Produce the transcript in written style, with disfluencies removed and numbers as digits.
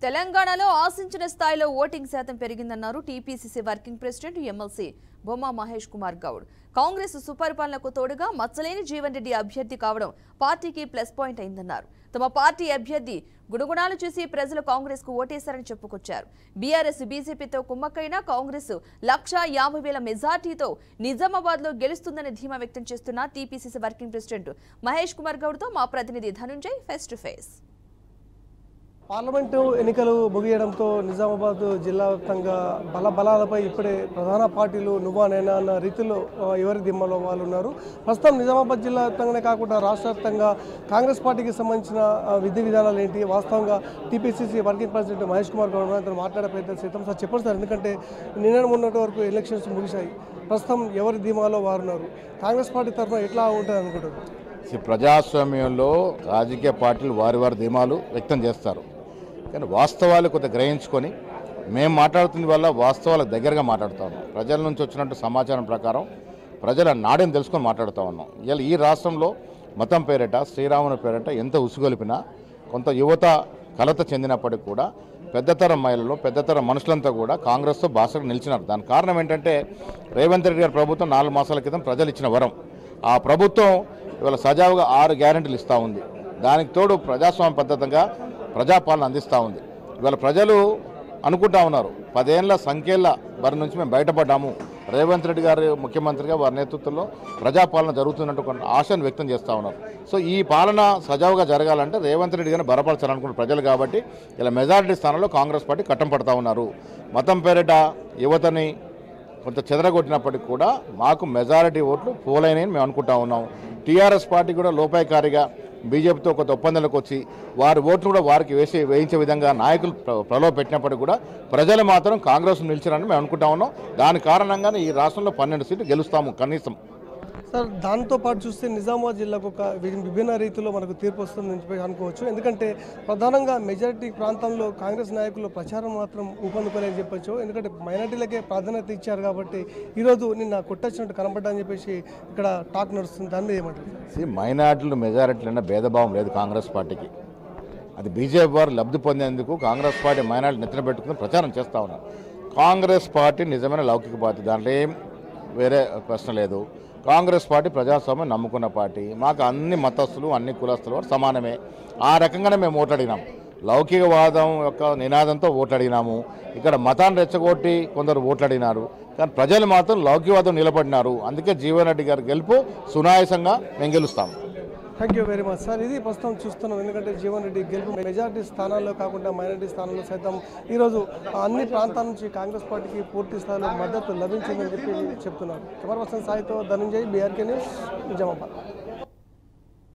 తెలంగాణలో ఆశించిన స్థాయిలో ఓటింగ్ శాతం పెరిగిందన్నారు టీపీసీసీ వర్కింగ్ ప్రెసిడెంట్ ఎమ్మెల్సీ బొమ్మ మహేష్ కుమార్ గౌడ్. కాంగ్రెస్ సుపరిపాలనకు తోడుగా మచ్చలేని జీవన్ రెడ్డి అభ్యర్థి కావడం పార్టీకి ప్లస్ పాయింట్ అయిందన్నారు. తమ పార్టీ అభ్యర్థి గుణగుణాలు చూసి ప్రజలు కాంగ్రెస్ కు ఓటేశారని చెప్పుకొచ్చారు. బీఆర్ఎస్ బీజేపీతో కుమ్మక్కైన కాంగ్రెస్ 1,50,000 మెజార్టీతో నిజామాబాద్ లో గెలుస్తుందని ధీమా వ్యక్తం చేస్తున్న TPCC working president Mahesh Kumar Goud తో మా ప్రతినిధి Dhanunjay face to face. Parliament ఎన్నికలు ముగియడంతో నిజామాబాద్ జిల్లా వ్యాప్తంగా బలాలపై ఇప్పుడే ప్రధాన పార్టీలు నువ్వా నేనా అన్న రీతిలో ఎవరి దిమ్మలో వాళ్ళు ఉన్నారు. ప్రస్తుతం నిజామాబాద్ జిల్లా వ్యాప్తంగానే కాకుండా రాష్ట్ర వ్యాప్తంగా కాంగ్రెస్ పార్టీకి సంబంధించిన విధి విధానాలు ఏంటి, వాస్తవంగా TPCC working president Mahesh Kumar Goud అతను మాట్లాడే ప్రయత్నం చేద్దాం. సార్ చెప్పండి సార్, ఎందుకంటే నిన్న మొన్నటి వరకు ఎలక్షన్స్ ముగిశాయి, ప్రస్తుతం ఎవరి ధీమాలో వారున్నారు, కాంగ్రెస్ పార్టీ తరఫున ఎట్లా ఉంటుంది అనుకుంటారు? ప్రజాస్వామ్యంలో రాజకీయ పార్టీలు వారి ధీమాలు వ్యక్తం చేస్తారు, కానీ వాస్తవాలు కొంత గ్రహించుకొని మేము మాట్లాడుతున్న వల్ల వాస్తవాలకు దగ్గరగా మాట్లాడుతూ ఉన్నాం. ప్రజల నుంచి వచ్చినట్టు సమాచారం ప్రకారం ప్రజల నాడిని తెలుసుకొని మాట్లాడుతూ ఉన్నాం. ఇవాళ ఈ రాష్ట్రంలో మతం పేరిట, శ్రీరాముని పేరిట ఎంత ఉసుగొలిపినా కొంత యువత కలత చెందినప్పటికీ కూడా పెద్దతరం మహిళలు, పెద్దతరం మనుషులంతా కూడా కాంగ్రెస్తో భాషకు నిలిచినారు. దానికి కారణం ఏంటంటే రేవంత్ రెడ్డి గారి ప్రభుత్వం 4 మాసాల క్రితం ప్రజలు ఇచ్చిన వరం. ఆ ప్రభుత్వం ఇవాళ సజావుగా 6 గ్యారెంటీలు ఇస్తూ ఉంది. దానికి తోడు ప్రజాస్వామ్య పద్ధతిగా ప్రజాపాలన అందిస్తూ ఉంది. ఇవాళ ప్రజలు అనుకుంటా ఉన్నారు, 10 ఏళ్ల సంఖ్యల వారి నుంచి మేము బయటపడ్డాము, రేవంత్ రెడ్డి గారు ముఖ్యమంత్రిగా వారి నేతృత్వంలో ప్రజాపాలన జరుగుతున్నట్టు కొన్ని ఆశను వ్యక్తం చేస్తూ ఉన్నారు. సో ఈ పాలన సజావుగా జరగాలంటే రేవంత్ రెడ్డి గారిని బలపరచాలనుకున్న ప్రజలు కాబట్టి ఇలా మెజారిటీ స్థానంలో కాంగ్రెస్ పార్టీ కట్టం పడుతూ ఉన్నారు. మతం పేరిట యువతని కొంత చెదరగొట్టినప్పటికీ కూడా మాకు మెజారిటీ ఓట్లు పోలైనని మేము అనుకుంటా ఉన్నాం. టీఆర్ఎస్ పార్టీ కూడా లోపాయకారిగా బీజేపీతో కొంత ఒప్పందాలకు వచ్చి వారి ఓట్లు కూడా వారికి వేయించే విధంగా నాయకులు ప్రలోభ పెట్టినప్పటికీ కూడా ప్రజలు మాత్రం కాంగ్రెస్ నిలిచారని మేము అనుకుంటా ఉన్నాం. దాని కారణంగానే ఈ రాష్ట్రంలో 12 సీట్లు గెలుస్తాము కనీసం. సార్, దాంతోపాటు చూస్తే నిజామాబాద్ జిల్లాకు ఒక విభిన్న రీతిలో మనకు తీర్పు వస్తుందని అనుకోవచ్చు. ఎందుకంటే ప్రధానంగా మెజారిటీ ప్రాంతంలో కాంగ్రెస్ నాయకులు ప్రచారం మాత్రం ఊపందుకోలేని చెప్పొచ్చు. ఎందుకంటే మైనార్టీలకే ప్రాధాన్యత ఇచ్చారు కాబట్టి ఈరోజు నిన్న కొట్టొచ్చినట్టు కనబడ్డా అని చెప్పేసి ఇక్కడ టాక్ నడుస్తుంది. దాని మీద ఏమంటారు? మైనార్టీలు మెజారిటీలన్న భేదభావం లేదు కాంగ్రెస్ పార్టీకి. అది బీజేపీ వారు లబ్ధి పొందేందుకు కాంగ్రెస్ పార్టీ మైనార్టీ నెత్తిన పెట్టుకుని ప్రచారం చేస్తూ ఉన్నారు. కాంగ్రెస్ పార్టీ నిజమైన లౌకిక పార్టీ, దాంట్లో ఏం వేరే ప్రశ్న లేదు. కాంగ్రెస్ పార్టీ ప్రజాస్వామ్యం నమ్ముకున్న పార్టీ. మాకు అన్ని మతస్థులు, అన్ని కులస్తులు సమానమే. ఆ రకంగానే మేము ఓట్లాడినాము. లౌకికవాదం యొక్క నినాదంతో ఓట్లాడినాము. ఇక్కడ మతాన్ని రెచ్చగొట్టి కొందరు ఓట్లాడినారు, కానీ ప్రజలు మాత్రం లౌకికవాదం నిలబడినారు. అందుకే జీవన్ రెడ్డి గారి గెలుపు సునాయాసంగా మేము గెలుస్తాము. Thank you very much sir. ఇది ప్రస్తుతం చూస్తున్నాం. ఎందుకంటే జీవన్ రెడ్డి గెలుపు మెజారిటీ స్థానాల్లో కాకుండా మైనారిటీ స్థానాల్లో సైతం ఈరోజు అన్ని ప్రాంతాల నుంచి కాంగ్రెస్ పార్టీకి పూర్తి స్థాయిలో మద్దతు లభించిందని చెప్పి చెప్తున్నారు. కెమెరా పర్సన్ సాయితో ధనుంజయ్, బీఆర్కే న్యూస్, నిజామాబాద్.